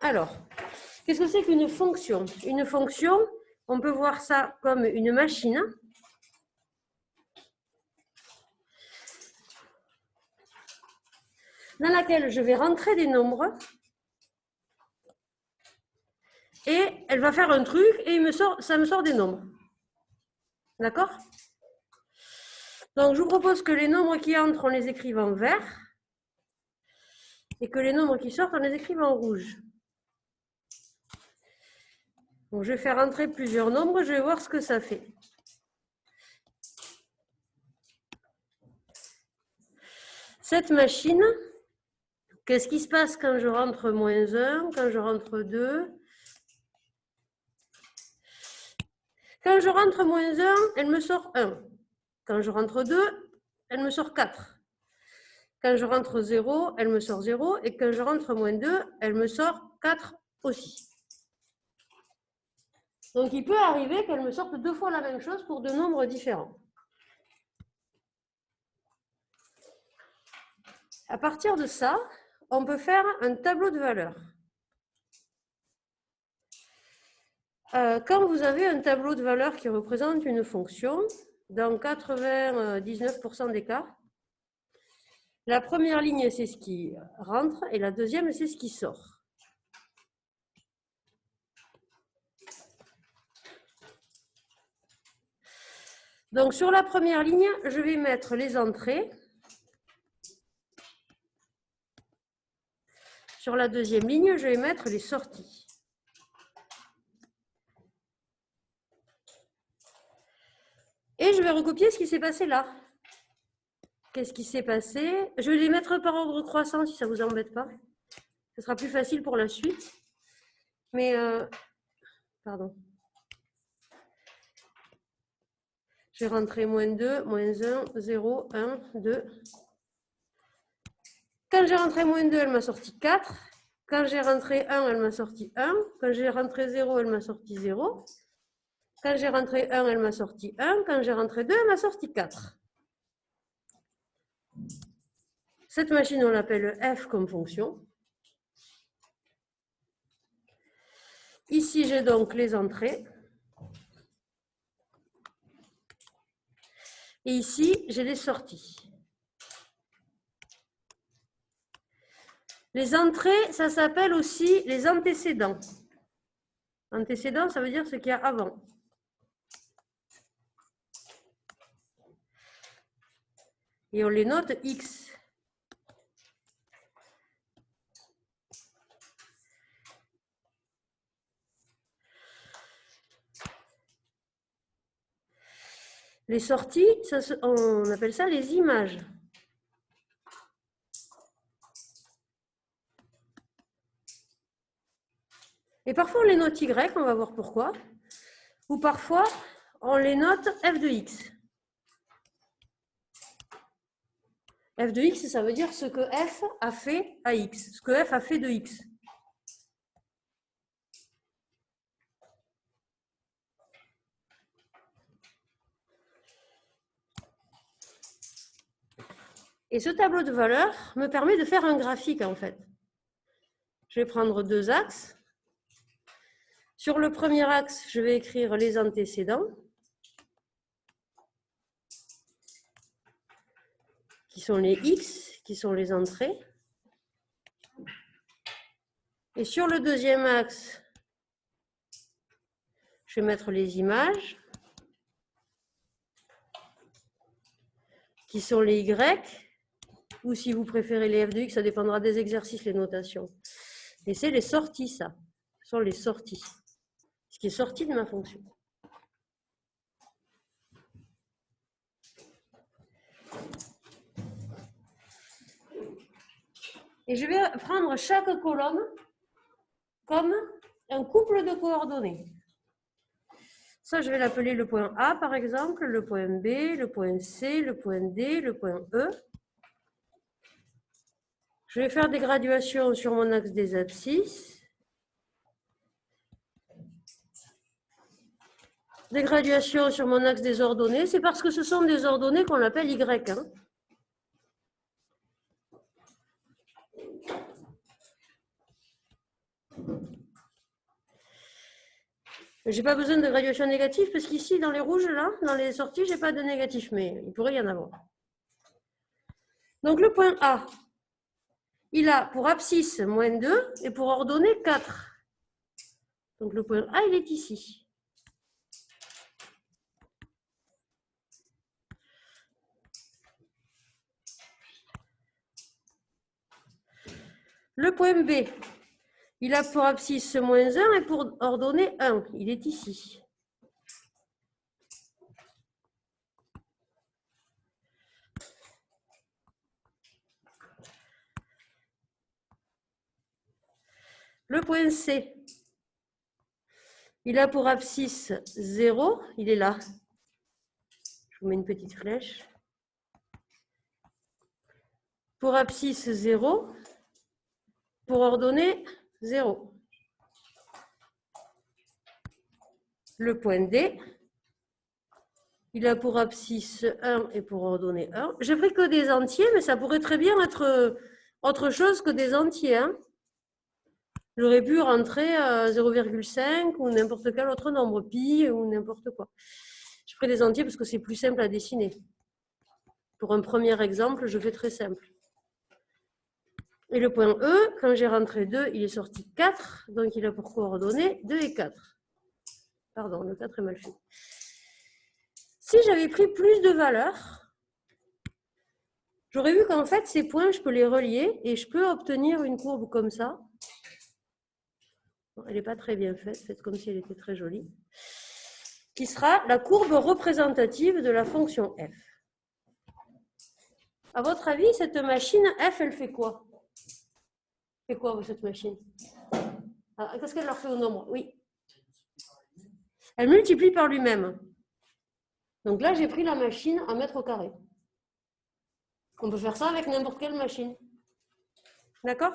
Alors, qu'est-ce que c'est qu'une fonction? Une fonction, on peut voir ça comme une machine dans laquelle je vais rentrer des nombres et elle va faire un truc et ça me sort des nombres. D'accord? Donc, je vous propose que les nombres qui entrent, on les écrive en vert et que les nombres qui sortent, on les écrive en rouge. Donc, je vais faire entrer plusieurs nombres, je vais voir ce que ça fait. Cette machine, qu'est-ce qui se passe quand je rentre -1, quand je rentre 2? Quand je rentre -1, elle me sort 1. Quand je rentre 2, elle me sort 4. Quand je rentre 0, elle me sort 0. Et quand je rentre -2, elle me sort 4 aussi. Donc, il peut arriver qu'elle me sorte 2 fois la même chose pour deux nombres différents. À partir de ça, on peut faire un tableau de valeurs. Quand vous avez un tableau de valeurs qui représente une fonction, dans 99% des cas, la première ligne, c'est ce qui rentre et la deuxième, c'est ce qui sort. Donc, sur la première ligne, je vais mettre les entrées. Sur la deuxième ligne, je vais mettre les sorties. Et je vais recopier ce qui s'est passé là. Qu'est-ce qui s'est passé? Je vais les mettre par ordre croissant si ça ne vous embête pas. Ce sera plus facile pour la suite. Mais, pardon. Je vais rentrer -2, -1, 0, 1, 2. Quand j'ai rentré -2, elle m'a sorti 4. Quand j'ai rentré 1, elle m'a sorti 1. Quand j'ai rentré 0, elle m'a sorti 0. Quand j'ai rentré 1, elle m'a sorti 1. Quand j'ai rentré 2, elle m'a sorti 4. Cette machine, on l'appelle f comme fonction. Ici, j'ai donc les entrées. Et ici, j'ai les sorties. Les entrées, ça s'appelle aussi les antécédents. Antécédents, ça veut dire ce qu'il y a avant. Et on les note X. Les sorties, on appelle ça les images. Et parfois, on les note Y, on va voir pourquoi. Ou parfois, on les note f de x. F de x, ça veut dire ce que f a fait à x, ce que f a fait de x. Et ce tableau de valeurs me permet de faire un graphique, en fait. Je vais prendre deux axes. Sur le premier axe, je vais écrire les antécédents, qui sont les x, qui sont les entrées. Et sur le deuxième axe, je vais mettre les images, qui sont les y, ou si vous préférez les f de x, ça dépendra des exercices, les notations. Et c'est les sorties, ça. Ce sont les sorties. Ce qui est sorti de ma fonction. Et je vais prendre chaque colonne comme un couple de coordonnées. Ça, je vais l'appeler le point A, par exemple, le point B, le point C, le point D, le point E. Je vais faire des graduations sur mon axe des abscisses. Des graduations sur mon axe des ordonnées. C'est parce que ce sont des ordonnées qu'on appelle Y. Hein. Je n'ai pas besoin de graduation négative parce qu'ici, dans les rouges, là, dans les sorties, je n'ai pas de négatif, mais il pourrait y en avoir. Donc le point A, il a pour abscisse moins 2 et pour ordonnée 4. Donc le point A, il est ici. Le point B, il a pour abscisse moins 1 et pour ordonnée 1. Il est ici. Le point C, il a pour abscisse 0. Il est là. Je vous mets une petite flèche. Pour abscisse 0. Pour ordonnée 0. Le point D, il a pour abscisse 1 et pour ordonnée 1. J'ai pris que des entiers, mais ça pourrait très bien être autre chose que des entiers. Hein. J'aurais pu rentrer 0,5 ou n'importe quel autre nombre, pi ou n'importe quoi. Je ferai des entiers parce que c'est plus simple à dessiner. Pour un premier exemple, je fais très simple. Et le point E, quand j'ai rentré 2, il est sorti 4, donc il a pour coordonnées 2 et 4. Pardon, le 4 est mal fait. Si j'avais pris plus de valeurs, j'aurais vu qu'en fait, ces points, je peux les relier et je peux obtenir une courbe comme ça. Bon, elle n'est pas très bien faite, faites comme si elle était très jolie. Qui sera la courbe représentative de la fonction f. À votre avis, cette machine f, elle fait quoi? Elle fait quoi, cette machine? Qu'est-ce qu'elle leur fait au nombre? Oui. Elle multiplie par lui-même. Donc là, j'ai pris la machine à mètre au carré. On peut faire ça avec n'importe quelle machine. D'accord?